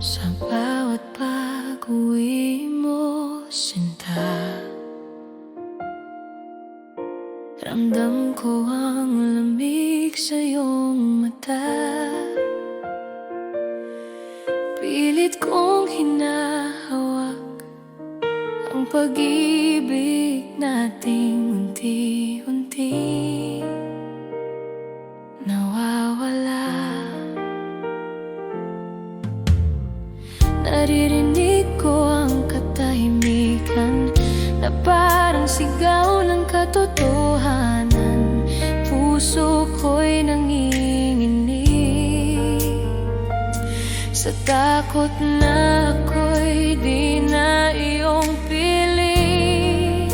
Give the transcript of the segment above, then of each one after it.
Sa bawat pag-uwi mo, sinta, ramdam ko ang lamig sa iyong mata. Pilit kong hinahawak ang pag-ibig nating unti-unti nawawala. Naririnig ko ang katahimikan na parang sigaw ng katotohanan. Puso ko'y nanginginig sa takot na ako'y di na iyong pili.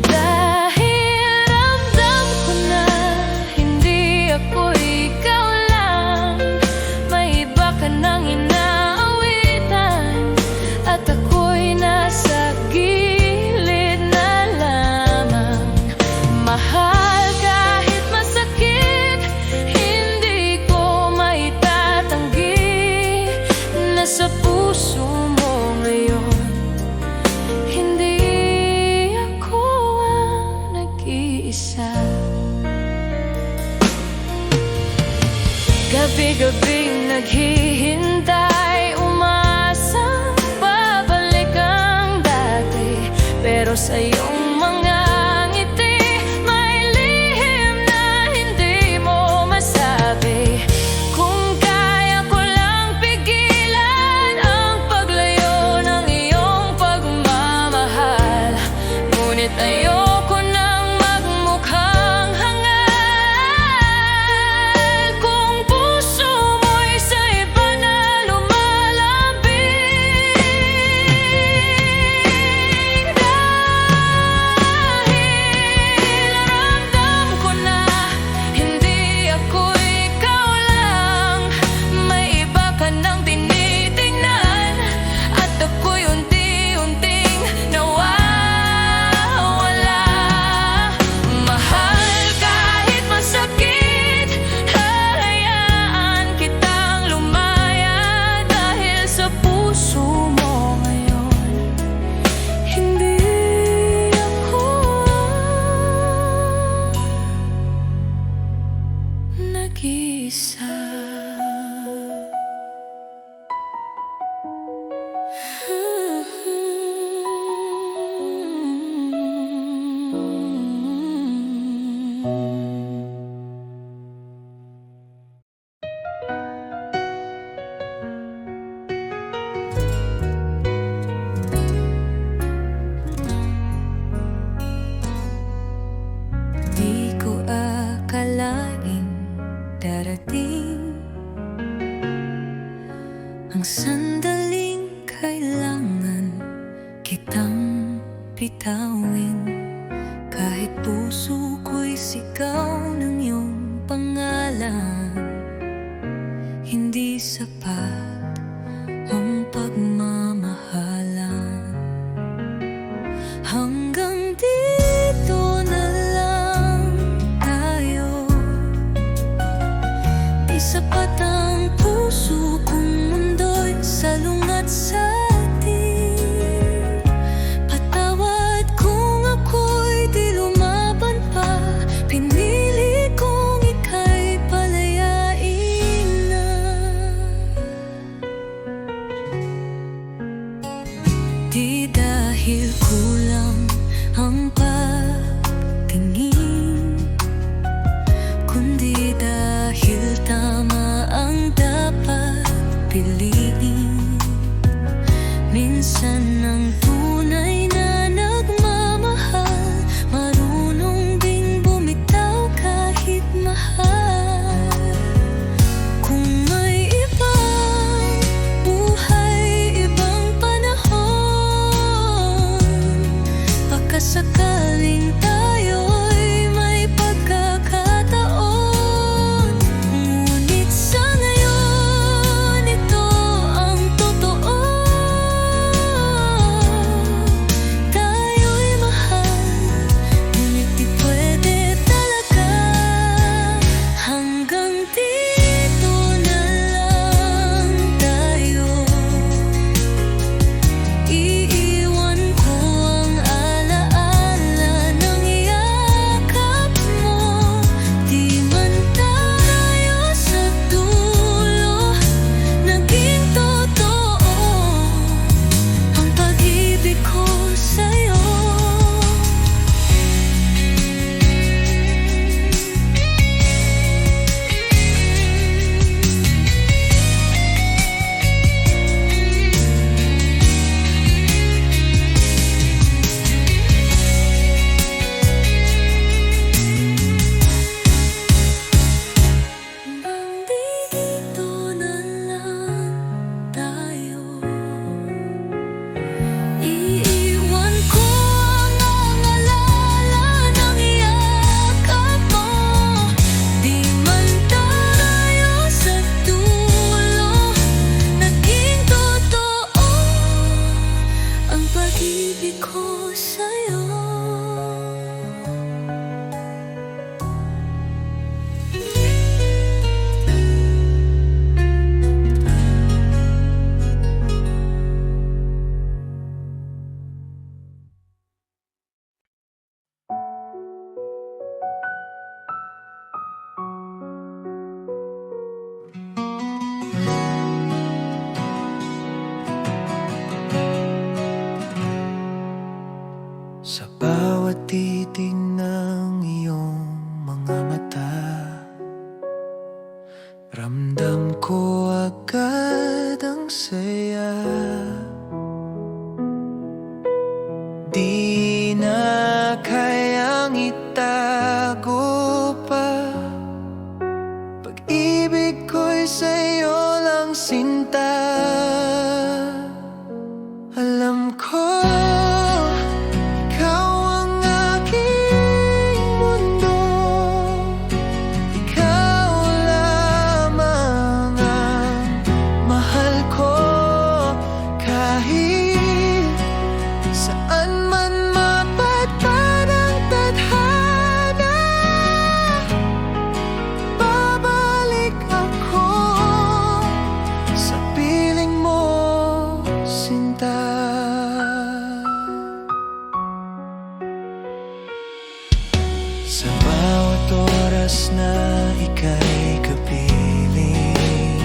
Dahil ramdam ko na hindi ako ikaw lang. May iba ka nang inaawitan at ako'y nasa gilid na lamang. Mahal, kahit masakit, hindi ko maitatanggi na sa puso mo ngayon hindi ako ang nag-iisa. Gabi-gabing naghihintay, umasa babalik ang dati. Pero sa iyong mga ngiti may lihim na hindi mo masabi. Kung kaya ko lang pigilan ang paglayo ng iyong pagmamahal, ngunit ayoko nang magmukhang hangal. Kung puso mo'y sa iba na lumalambing, dahil ramdam ko na hindi ako ikaw lang. May iba ka nang tinitingnan at ako'y unti-unting nawawala. Mahal, kahit masakit, hayaan kitang lumaya. Dahil sa puso mo ngayon hindi ako nag-iisa. Di ko akalaing darating ang sandaling kailangan kitang bitawin. Kahit puso ko'y sigaw ng iyong pangalan, hindi sapat ang pagmamahalan. Hanggang dito na lang tayo. Di sapat ang puso kung mundo'y salungat sa atin. Patawad kung ako'y di lumaban pa. Pinili kong ika'y palayain na. Di dahil kulang ang pagtingin, kundi dahil tama ang dapat piliin. Minsan ang tunay na nagmamahal marunong ding bumitaw kahit mahal. Kung may ibang buhay, ibang panahon, pagkasakaling tayo'y may pagkakataon. Ngunit sa ngayon, ito saya. Di na kayang itago pa, pag-ibig ko'y sa'yo lang sinta. Alam ko ikaw ang aking mundo, ikaw lamang ang mahal ko. Kahit saan man mapadpad ang tadhana, babalik ako sa piling mo, sinta. Sa bawat oras na ika'y kapiling,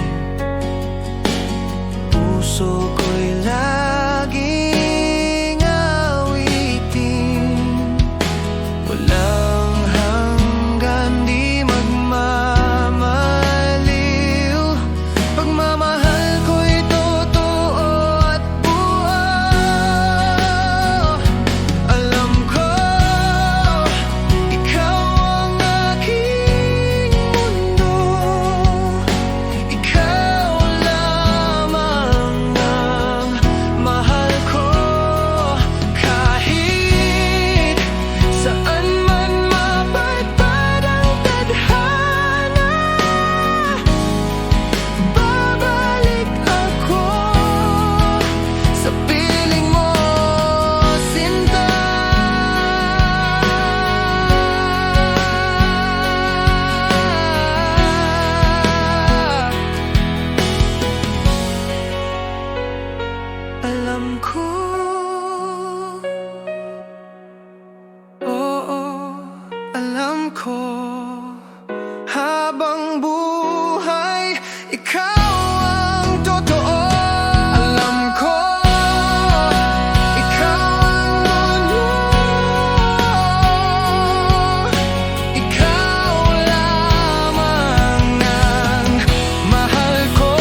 puso ko'y laging awitin. Walang hanggan, di magmamaliw. Pagmamahal ko'y totoo at buo. Alam ko ikaw ang aking mundo, ikaw lamang ang mahal ko. Kahit saan man mapadpad ang tadhana, babalik ako sa piling mo, sinta. Alam ko, oo, alam ko, habang buhay, ikaw ang totoo. Alam ko, ikaw ang mundo, ikaw lamang ang mahal ko.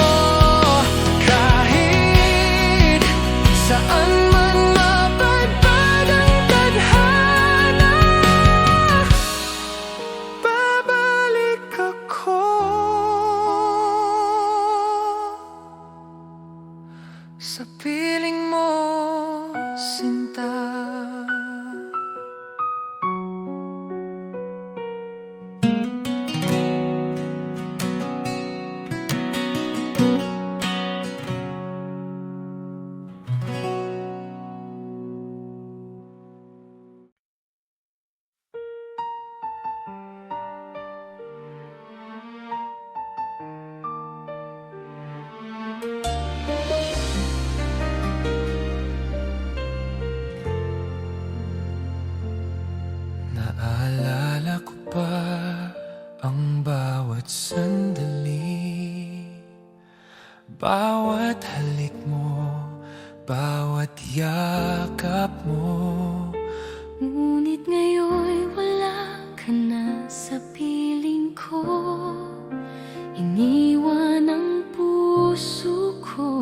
Kahit saan man mapadpad ang tadhana, babalik ako sa piling mo, sinta. Naalala ko pa ang bawat sandali, bawat halik mo, bawat yakap mo. Ngunit ngayon'y wala ka na sa piling ko, iniwan ang puso ko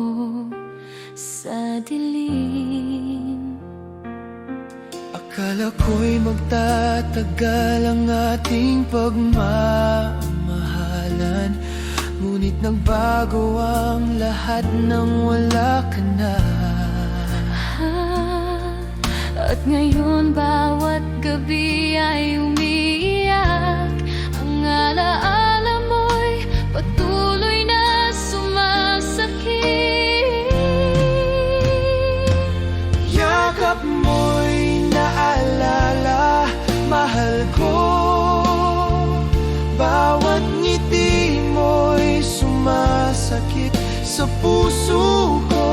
sa dilim. Akala ko'y magtatagal ang ating pagmamahalan, ngunit nagbago ang lahat nang wala ka na. At ngayon bawat gabi ay umiiyak, ang alaala mo'y patuloy na sumasakit. Yakap mo'y naalala, mahal ko. Bawat ngiti mo'y sumasakit sa puso ko.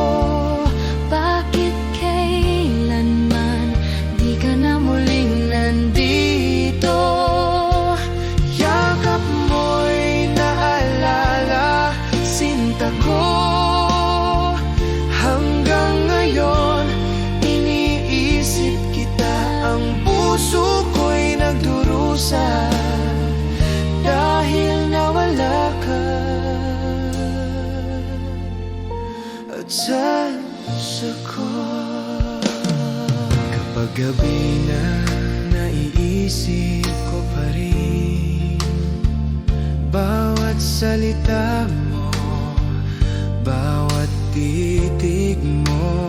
Bakit kailanman di ka na muling nandito? Yakap mo'y naalala, sinta ko. Hanggang ngayon iniisip kita, ang puso ko'y nagdurusa dahil nawala ka. sa puso ko. Kapag gabi na, naiisip ko pa rin bawat salita mo, bawat titig mo.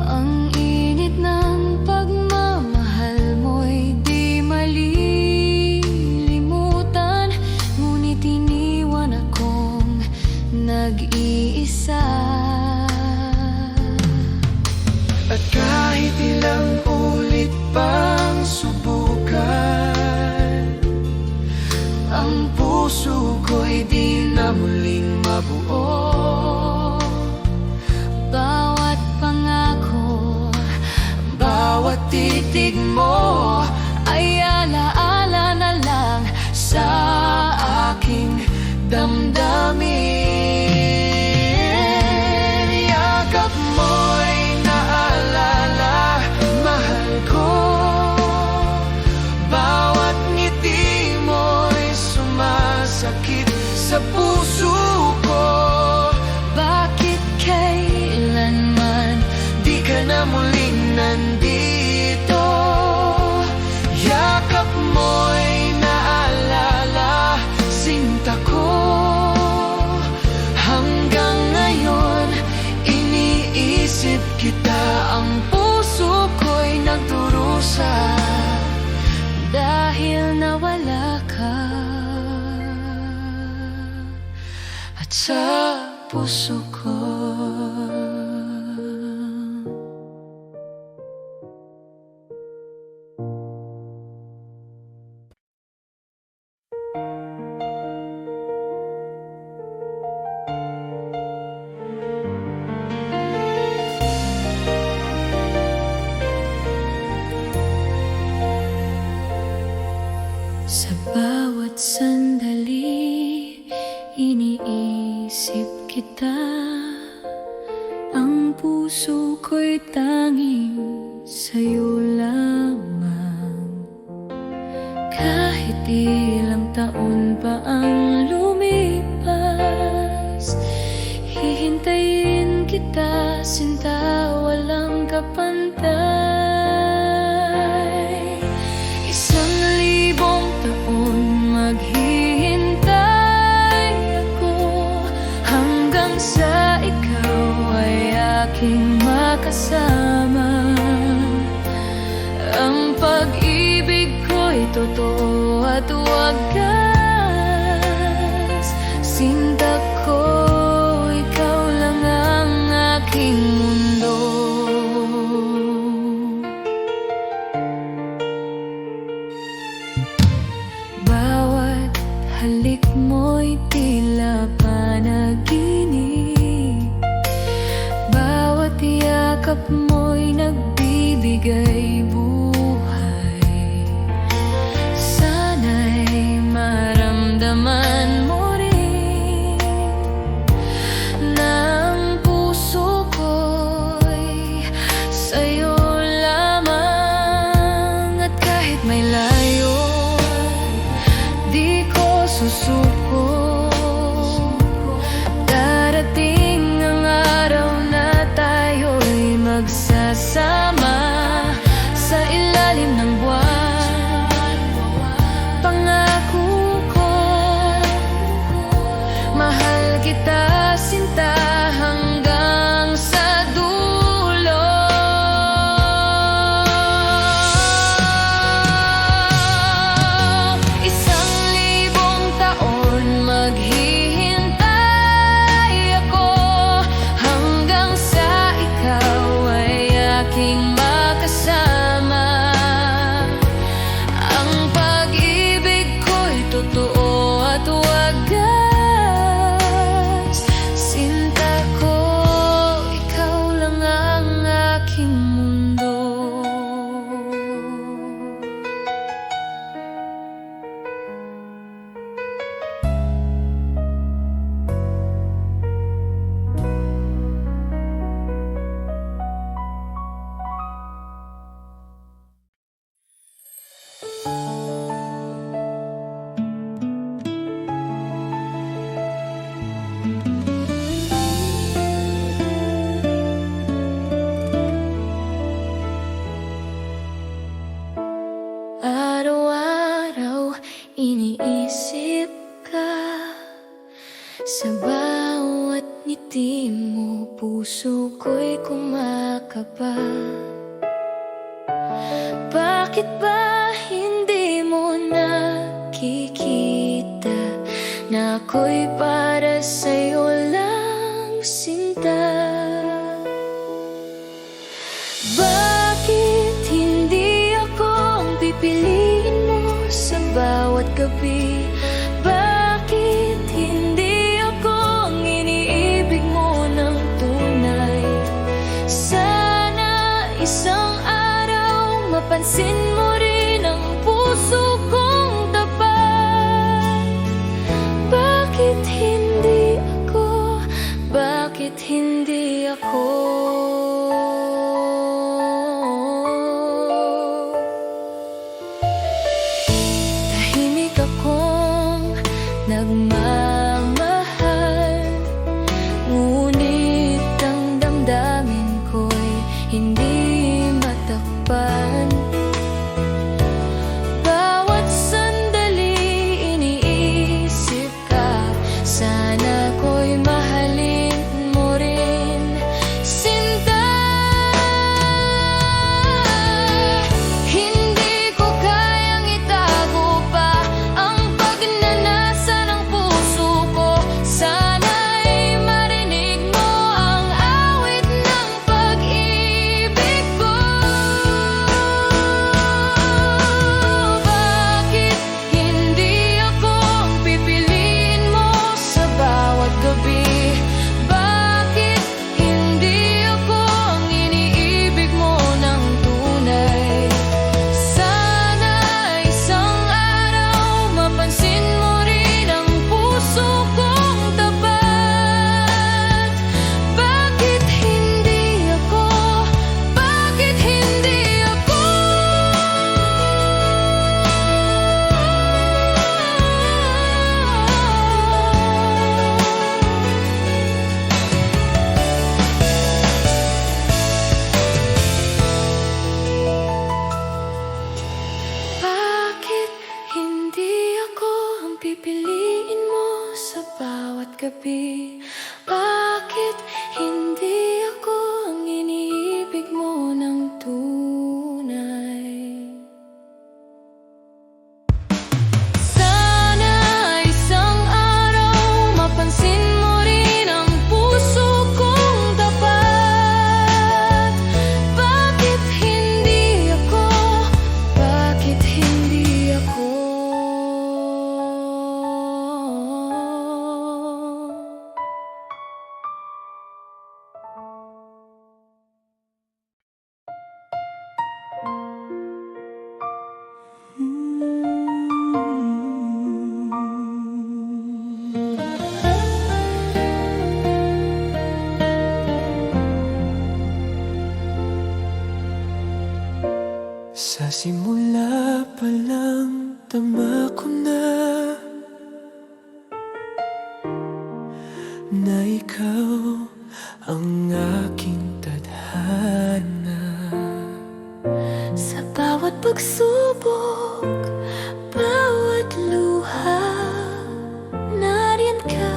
Ang init ng pagmamahal mo'y di malilimutan, ngunit iniwan akong nag-iisa. At kahit ilang ulit pang subukan, ang puso ko'y di na muling mabuo. Bawat pangako, Bawat titig mo ay alaala na lang sa aking damdamin. Yakap mo'y naalala, mahal ko. Bawat ngiti mo'y sumasakit sa puso ko. bakit kailanman Di ka na muling nandito. Yakap mo'y naalala, sinta ko. Hanggang ngayon, iniisip kita. Ang puso ko'y nagdurusa dahil nawala ka. at sa puso ko. Sa bawat sandali, iniisip kita. Ang puso ko'y tanging sa'yo lamang. Kahit ilang taon pa ang lumipas, hihintayin kita, sinta, walang kapantay. 1,000 taon maghihintay ako, hanggang sa ikaw ay aking makasama. Ang pag-ibig ko'y totoo at wagas. Sinta ko, ikaw lang ang aking mundo. Bawat halik mo'y tila panaginip, bawat yakap mo'y nagbibigay buhay. Sana'y maramdaman mo rin na ang puso ko'y sa'yo lamang. At kahit may layo, di ko susuko. Darating ang araw na tayo'y magsama. ngiti mo, puso ko'y kumakaba. Bakit ba hindi mo nakikita na ako'y para sa'yo lang, sinta? Bakit hindi ako ang pipiliin mo sa bawat gabi? Bakit hindi ako ang iniibig mo ng tunay? Sana isang araw mapansin mo rin ang puso kong tapat. Bakit hindi ako? Bakit hindi ako? Tahimik akong nagmamahal, ngunit ang damdamin ko'y hindi matakpan. Bawat sandali iniisip ka, sana ko'y mahalin mo rin, sinta. Hindi ko kayang itago pa ang pagnanasa ng puso ko. Sana'y marinig mo ang awit ng pag-ibig ko. Bakit hindi ako ang pipiliin mo sa bawat gabi? Bakit hindi ako ang iniibig mo ng tunay? Sana isang araw mapansin mo rin ang puso kong tapat. Bakit hindi ako? Bakit hindi ako? Bakit hindi ako ang pipiliin mo sa bawat gabi? Bakit hindi ako ang iniibig mo ng tunay? Sana isang araw mapansin mo rin ang puso kong tapat. Bakit hindi ako? Bakit hindi ako? Sa simula pa lang tama ko na ikaw ang aking tadhana. Sa bawat pagsubok, bawat luha, nariyan ka,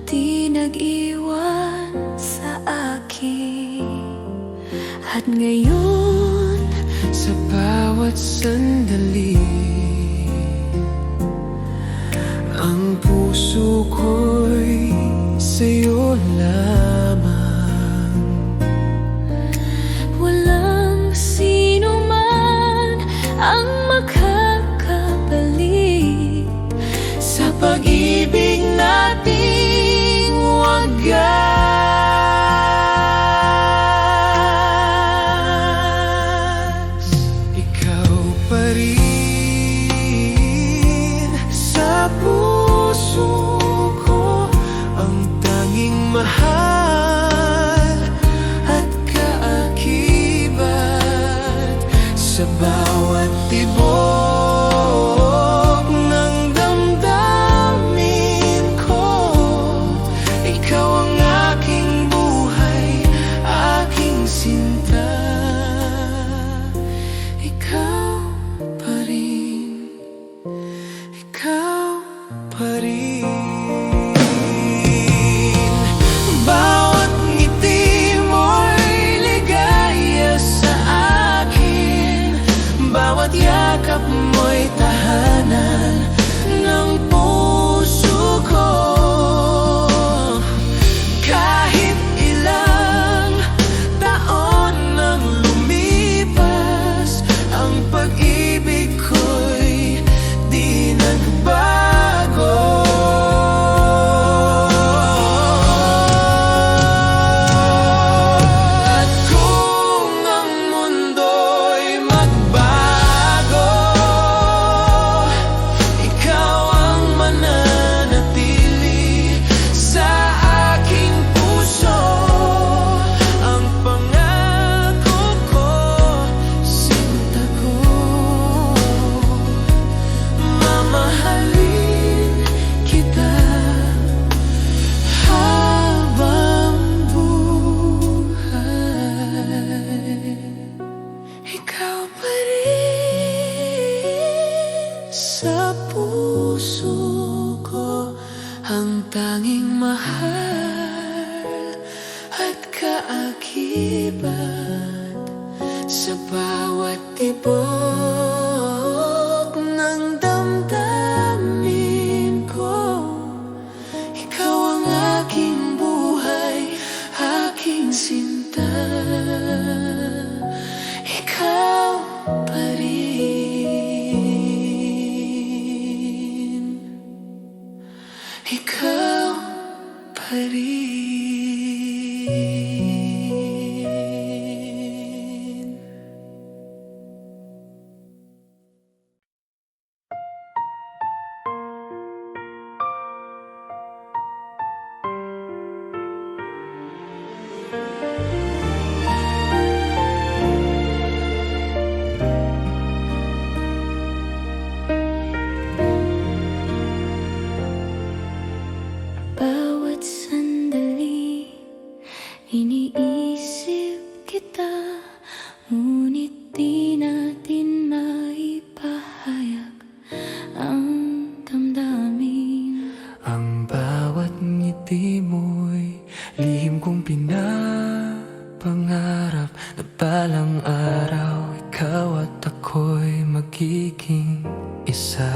di nag-iwan sa akin. At ngayon, Sa bawat sandali, ang puso ko'y sa'yo lamang. walang sino man ang makakabalik Sa pag-ibig nating wagas, ikaw pa rin sa puso ko, ang tanging mahal at kaakibat. Sa bawat tibok ng damdamin ko, ikaw ang aking buhay, aking sinta. Ikaw pa rin, ikaw pa rin. akibat sa bawat tibok ng damdamin ko. Ikaw ang aking buhay, aking sinta. Ikaw pa rin. Ikaw pa rin. Bawat sandali, iniisip kita, ngunit di natin maipahayag ang damdamin. Ang bawat ngiti mo'y lihim kong pinapangarap na balang araw ikaw at ako'y magiging isa.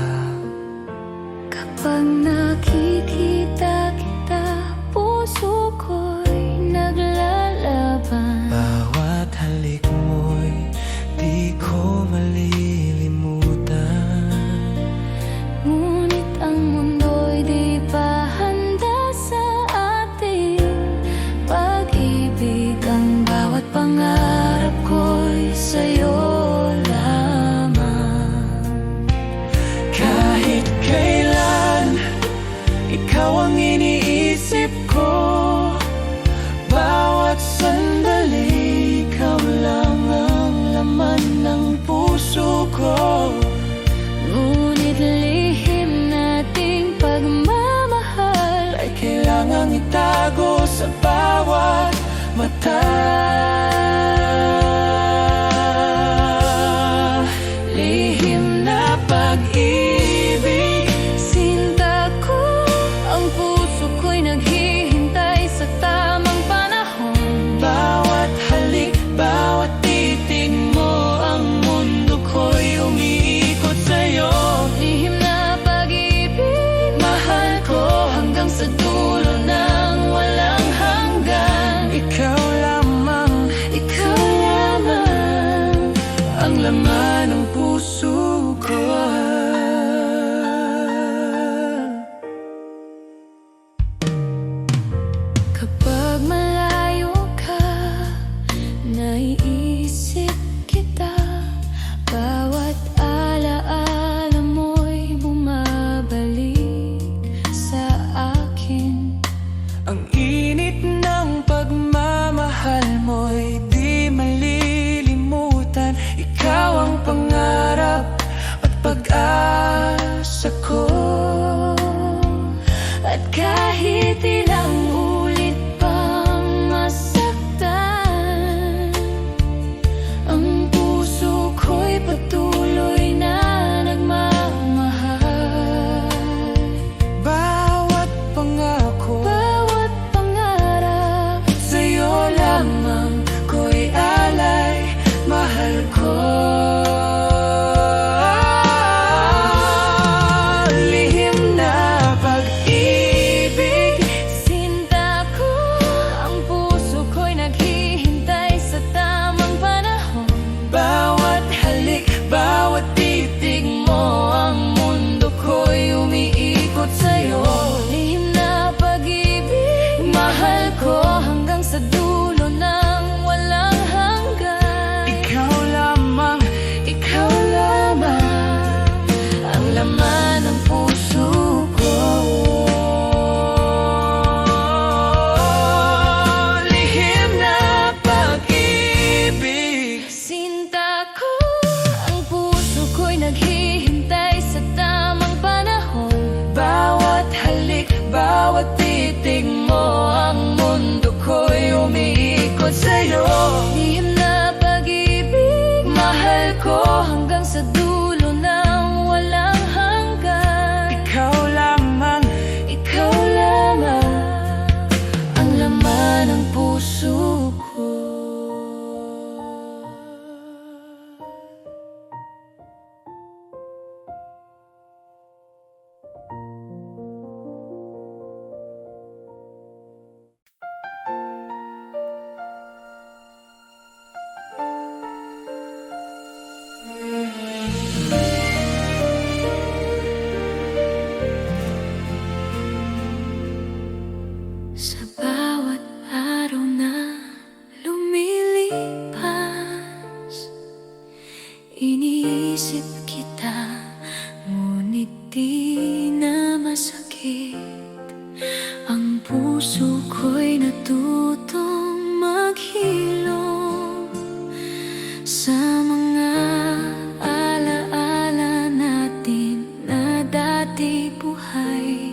Kapag nakikita kita, puso ko'y naglalaban. Bawat halik mo'y di ko malilimutan. Ngunit ang mundo'y di pa handa sa ating pag-ibig. Ang bawat pangarap ko'y sa'yo lamang. Kahit kailan, ikaw ang iniisip ko. Bawat sandali, ikaw lang ang laman ng puso ko. Ngunit lihim nating pagmamahal Ay kailangang itago sa bawat mata. Lihim na pag-ibig, sinta ko, ang puso ko'y naghihintay sa tamang panahon. bawat halik, bawat titig mo, ang mundo ko'y umiikot sa'yo. Lihim na pag-ibig, mahal ko hanggang sa dulo ng walang hanggan. Ikaw lamang ang laman ng puso ko. Kapag malayo ka, naiisip kita. Bawat alaala mo'y bumabalik sa akin. Ang init ng pagmamahal mo'y di malilimutan. Ikaw ang pangarap at pag-asa ko. At kahit ilang ulit pang masaktan, ang puso ko'y patuloy na nagmamahal. Bawat pangako, Bawat pangarap sa'yo lamang ko ko'y natutong maghilom sa mga alaala natin na dati buhay.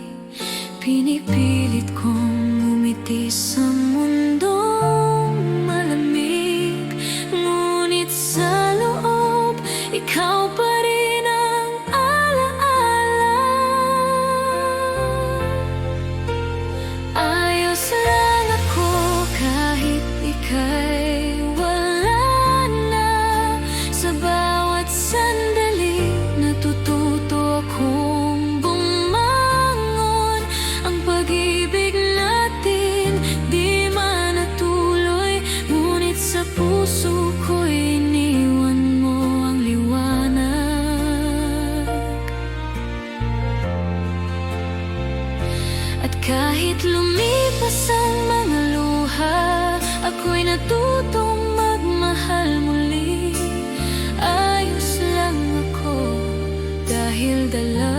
Pinipilit kong umiti sa mundong malamig, ngunit sa loob, ikaw pa rin ang alaala. Ayos lang ako kahit ika'y wala na. Sa bawat sandali, natututo akong bumangon. Ang pag-ibig natin di man natuloy, ngunit sa puso ko'y iniwan mo ang liwanag. At kahit lumipas ang mga luha, ako'y natutong magmahal muli. Ayos lang ako dahil dala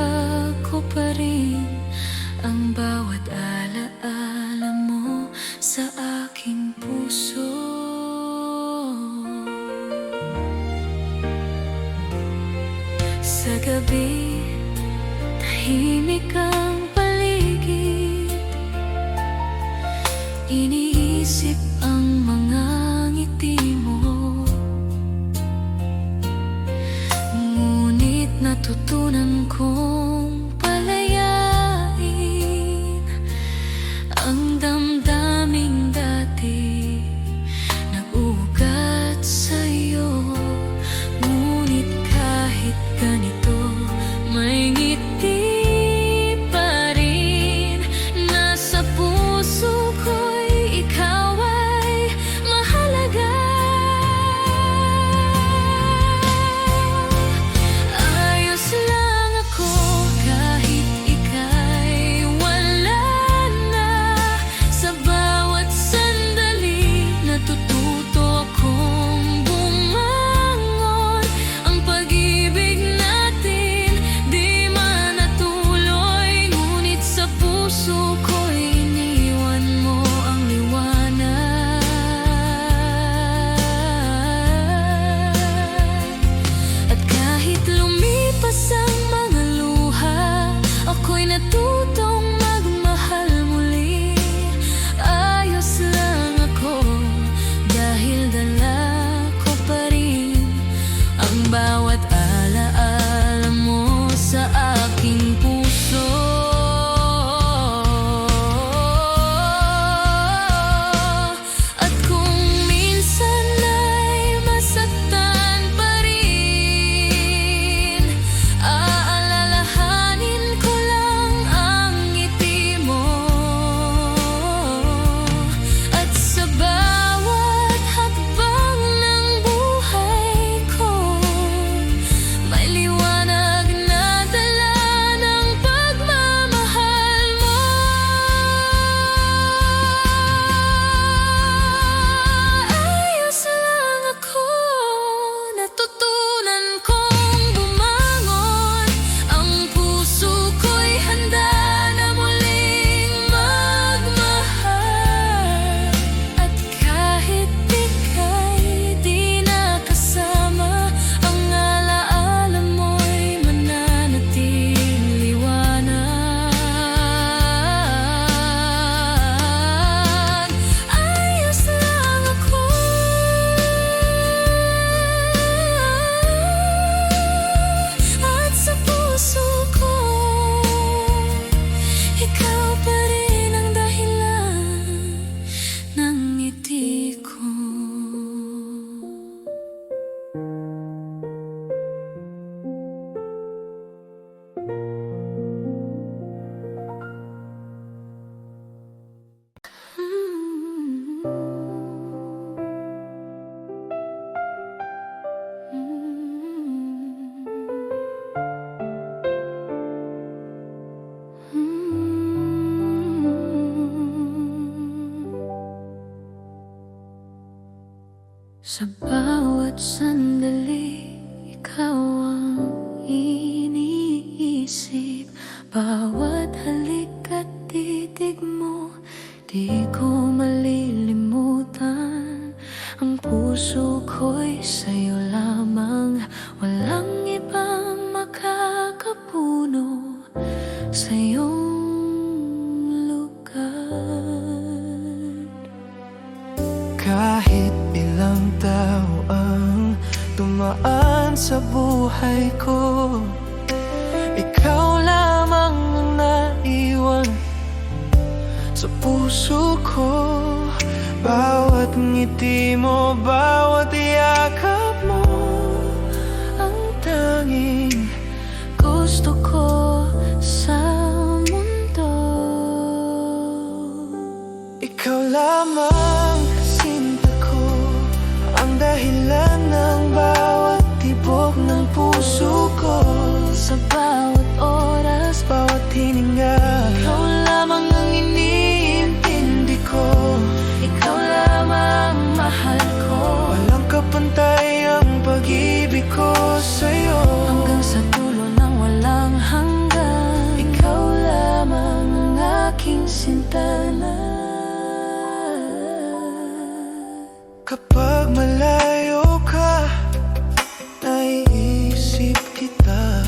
ko pa rin ang bawat alaala mo sa aking puso. Sa gabi, tahimik ang paligid. Iniisip ang mga ngiti mo, ngunit natutunan kong palayain ang damdaming dati nag-ugat sa'yo. Ngunit kahit ganito, may ngiti pa rin. Nasa puso ko'y ikaw ay mahalaga. Ayos lang ako kahit ika'y wala na. Sa bawat sandali, natututo akong bumangon. Ang pag-ibig natin di man natuloy, ngunit sa puso ko'y iniwan mo ang liwanag. At kahit lumipas ang mga luha, ako'y natutong magmahal muli. Ayos lang ako dahil dala ko pa rin ang bawat alaala mo sa aking puso. At kung minsan ay masaktan pa rin, aalalahanin ko lang ang ngiti mo. At sa bawat hakbang ng buhay ko, may liwanag na dala ng pagmamahal mo. Ayos lang ako, natutunan kong bumangon. Ang puso ko'y handa na muling magmahal. At kahit ika'y di nakasama, ang alaala mo'y mananatiling liwanag. Ayos lang ako, at sa puso ko, ikaw pa rin ang dahilan ng ngiti ko. Sa bawat sandali, ikaw ang iniisip. Bawat halik at titig mo, Di ko malilimutan, ang puso ko'y sa'yo lamang. Walang ibang makakapuno sa iyong lugar. Kahit ilang tao ang tumaan sa buhay ko, ikaw lamang ang naiwan sa puso ko. Bawat ngiti mo, bawat yakap mo, Ang tanging gusto ko sa mundo. ikaw lamang sinta ko, ang dahilan ng bawat tibok ng puso ko. Sa bawat oras, Bawat hininga, ikaw lamang ang iniintindi ko. Ikaw lamang mahal ko. walang kapantay ang pag-ibig ko sa'yo. Hanggang sa dulo ng walang hanggan, ikaw lamang ang aking sinta na. Kapag malayo ka, naiisip kita.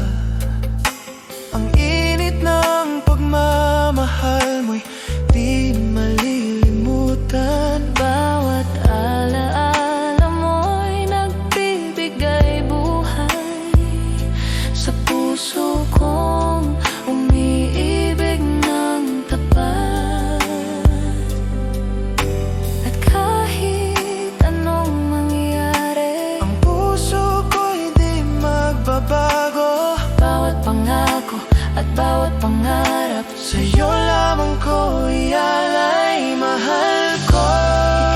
Ang init ng pagmamahal mo'y di malilimutan. Bawat alaala mo'y nagbibigay buhay sa puso kong umiibig ng tapat. At kahit anong mangyari, Ang puso ko'y di magbabago. bawat pangako at bawat pangarap, Sa'yo lamang ko ialay, mahal ko.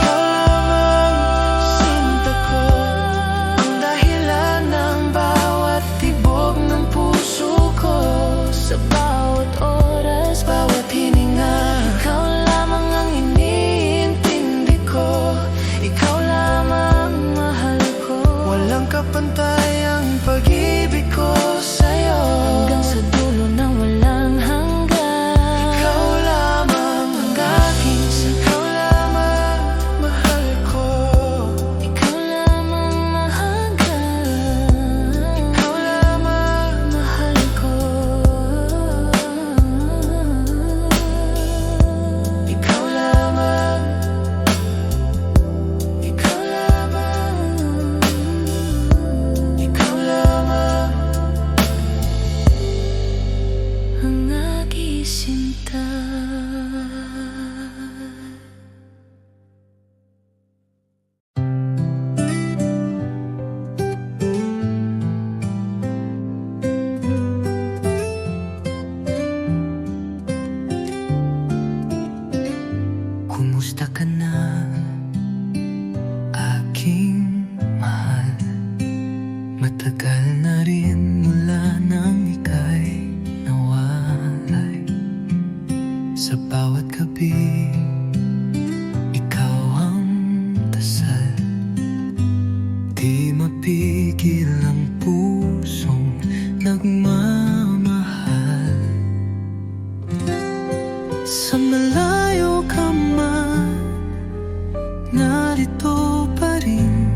Ikaw lamang sinta ko, ang dahilan ng bawat tibok ng puso ko. sa bawat oras, bawat hininga, ikaw lamang ang iniintindi ko. Ikaw lamang mahal ko. Walang kapantay ang pag-ibig ko sa'yo. Hanggang sa dulo ng walang hanggan, Ikaw lamang ang aking ikaw lamang mahal ko. ikaw lamang mahanggan. Ikaw lamang Mahal ko. Ikaw lamang, ikaw lamang, ikaw lamang. Ang aking sinta. Kumusta ka na, aking mahal? Matagal na rin mula nang ika'y nawalay. Sa bawat gabi, ikaw ang dasal. Di mapigil ang pusong nagmamahal. Sa malayo ka man, narito pa rin.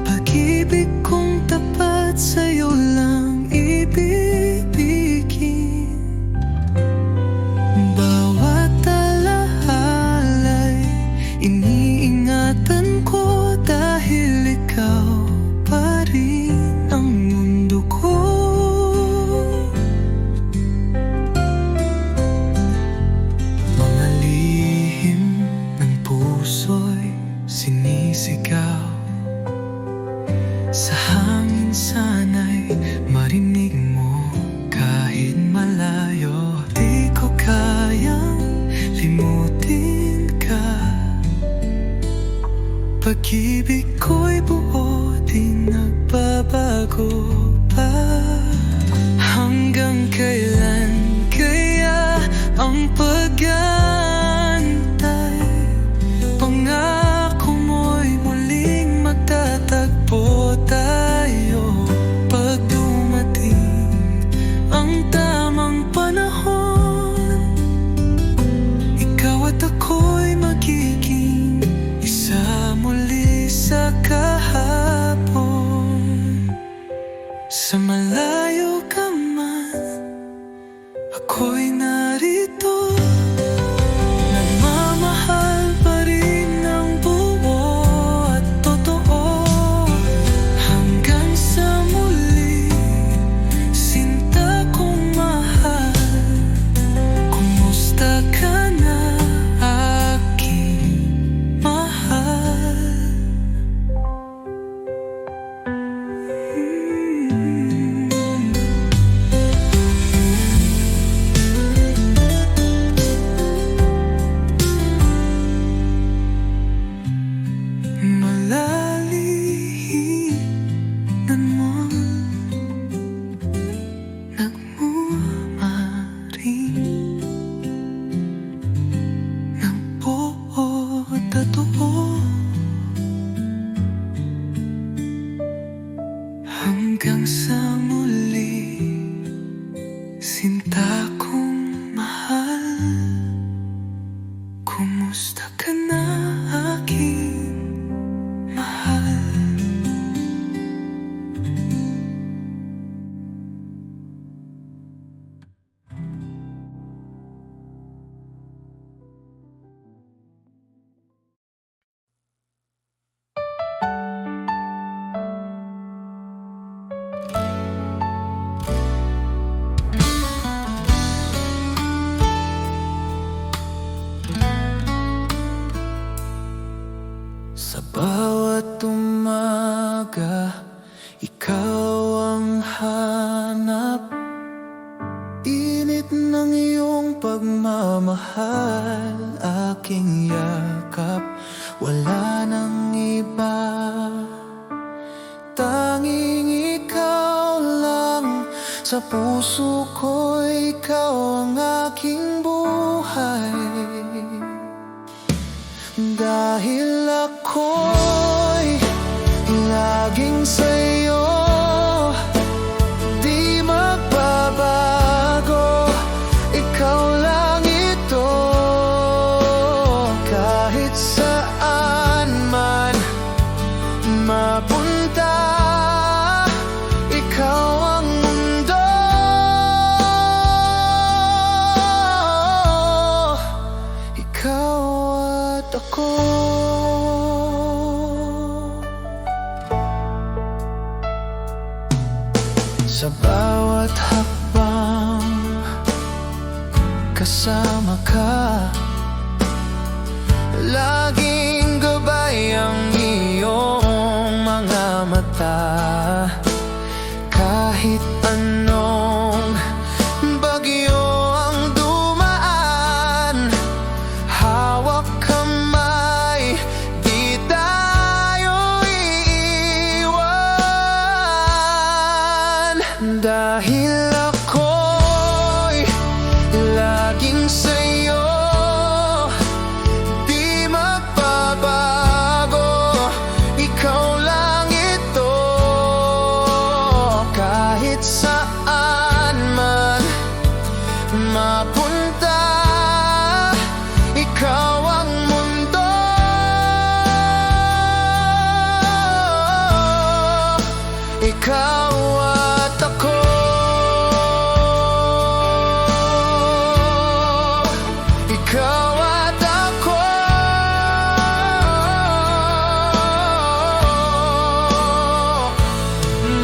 Pag-ibig kong tapat sa'yo lang ibibigin. Bawat alahala'y iniingatan ko, dahil ikaw pa rin ang mundo ko. Mga lihim ng puso'y sinisigaw. Sa hangin sana'y marinig mo, kahit malayo. Di ko kayang limutin ka. Pag-ibig ko'y buo, di nagbabago pa. Hanggang kailan kaya ang pag-aantay? Pangako mo'y muling magtatagpo tayo. Pag dumating ang tamang panahon, ikaw at ako bawat umaga, ikaw ang hanap. Init ng iyong pagmamahal, aking yakap. Wala nang iba, tanging ikaw lang. Sa puso ko, ikaw ang aking buhay. Dahil ako'y laging sa'yo, di magbabago. Ikaw lang ito, kahit saan man mapunta. Ikaw ang mundo, ikaw at ako. Sa bawat hakbang, kasama ka. Laging gabay ang iyong mga mata. Kahit anong bagyo ang dumaan, hawak kamay, di tayo iiwan. Dahil ako'y laging sa'yo, di magbabago. Ikaw lang ito, kahit saan man mapunta. Ikaw ang mundo, ikaw at ako. Ikaw at ako,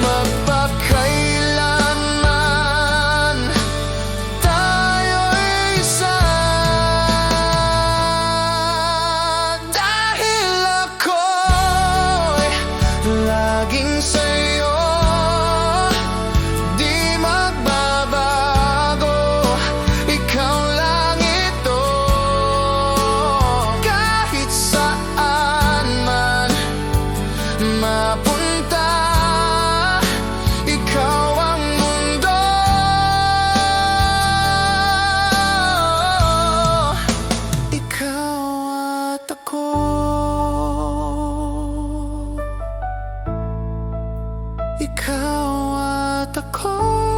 magpakailanman tayo'y isa. Dahil ako'y laging sa'yo, di magbabago. Ikaw lang ito, kahit saan man mapunta. Ikaw ang mundo, ikaw at ako. Ikaw at ako.